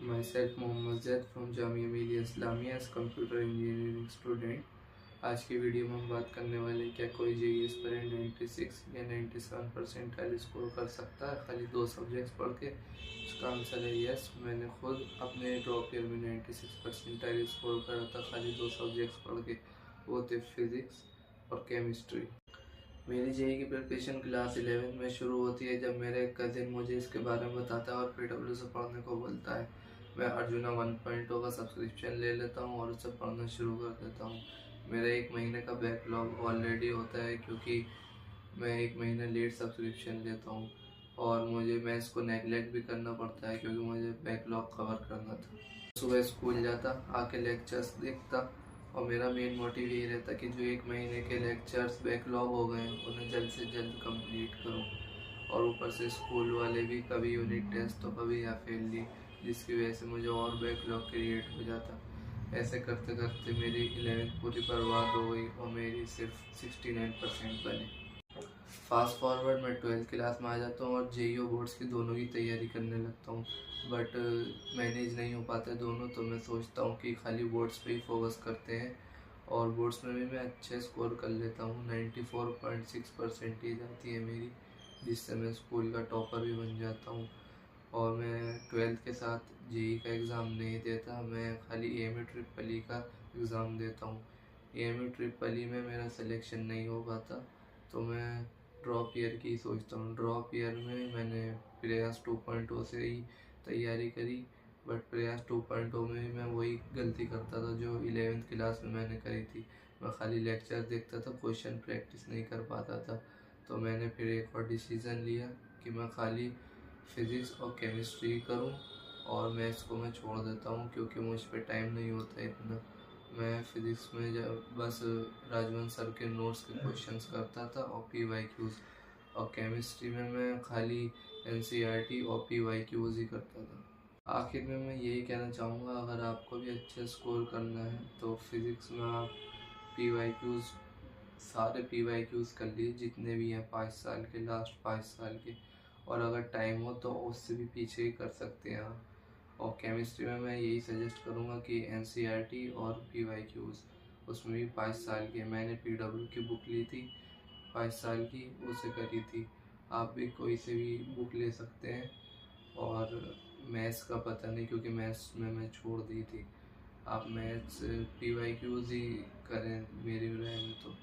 Myself Mohammad Zaid from Jamia Millia Islamia as computer engineering student. आज की video में हम बात करने वाले हैं क्या कोई जेईई एस्पिरेंट 96 या 97 परसेंटाइल स्कोर कर सकता है खाली 2 सब्जेक्ट्स पढ़ के। इसका आंसर है यस। मैंने खुद अपने ड्रॉप ईयर में 96 परसेंटाइल स्कोर करा था खाली 2 सब्जेक्ट्स पढ़ के, वो थे फिज़िक्स और केमिस्ट्री। मेरी जेईई की प्रिपरेशन क्लास 11th में शुरू होती है जब मेरे कज़िन मुझे इसके बारे में बताता है और पीडब्ल्यू से पढ़ने को बोलता है। मैं अर्जुना 1.0 का सब्सक्रिप्शन ले लेता हूँ और उससे पढ़ना शुरू कर देता हूँ। मेरा 1 महीने का बैकलॉग ऑलरेडी होता है क्योंकि मैं 1 महीना लेट सब्सक्रिप्शन लेता हूँ और मुझे मैथ्स को नेगलेक्ट भी करना पड़ता है क्योंकि मुझे बैकलॉग कवर करना था। सुबह स्कूल जाता, आके लेक्चर्स देखता और मेरा मेन मोटिव यही रहता कि जो 1 महीने के लेक्चर्स बैकलॉग हो गए उन्हें जल्द से जल्द कंप्लीट करूं। और ऊपर से स्कूल वाले भी कभी यूनिट टेस्ट तो कभी हाफ ईयरली, जिसकी वजह से मुझे और बैकलॉग क्रिएट हो जाता। ऐसे करते करते मेरी 11th पूरी बर्बाद हो गई और मेरी सिर्फ 69% बनी। फास्ट फॉरवर्ड मैं 12th क्लास में आ जाता हूँ और जेईई और बोर्ड्स की दोनों की तैयारी करने लगता हूँ, बट मैनेज नहीं हो पाता दोनों। तो मैं सोचता हूँ कि खाली बोर्ड्स पे ही फोकस करते हैं और बोर्ड्स में भी मैं अच्छे स्कोर कर लेता हूँ। 94.6 परसेंटेज आती है मेरी, जिससे मैं स्कूल का टॉपर भी बन जाता हूँ। और मैं 12th के साथ जेईई का एग्ज़ाम नहीं देता, मैं खाली एएमयू ट्रिपल ई का एग्ज़ाम देता हूँ। एएमयू ट्रिपल ई में मेरा सिलेक्शन नहीं हो पाता तो मैं ड्रॉप ईयर की सोचता हूँ। ड्रॉप ईयर में मैंने प्रयास 2.0 से ही तैयारी करी, बट प्रयास 2.0 में भी मैं वही गलती करता था जो 11th क्लास में मैंने करी थी। मैं खाली लेक्चर देखता था, क्वेश्चन प्रैक्टिस नहीं कर पाता था। तो मैंने फिर एक और डिसीज़न लिया कि मैं खाली फिज़िक्स और केमिस्ट्री करूं और मैथ्स को मैं छोड़ देता हूं क्योंकि मुझ पर टाइम नहीं होता इतना। मैं फिज़िक्स में जब बस राजवंश सर के नोट्स के क्वेश्चंस करता था और PYQs, और केमिस्ट्री में मैं खाली NCERT और PYQs ही करता था। आखिर में मैं यही कहना चाहूँगा, अगर आपको भी अच्छे स्कोर करना है तो फिज़िक्स में आप PYQs, सारे PYQs कर लीजिए जितने भी हैं 5 साल के, लास्ट 5 साल के। और अगर टाइम हो तो उससे भी पीछे ही कर सकते हैं आप। और केमिस्ट्री में मैं यही सजेस्ट करूँगा कि NCERT और PYQs, उसमें भी 5 साल के। मैंने PW की बुक ली थी 5 साल की, उसे करी थी। आप भी कोई से भी बुक ले सकते हैं। और मैथ्स का पता नहीं क्योंकि मैथ्स में मैं छोड़ दी थी। आप मैथ्स PYQs ही करें मेरी राय में तो।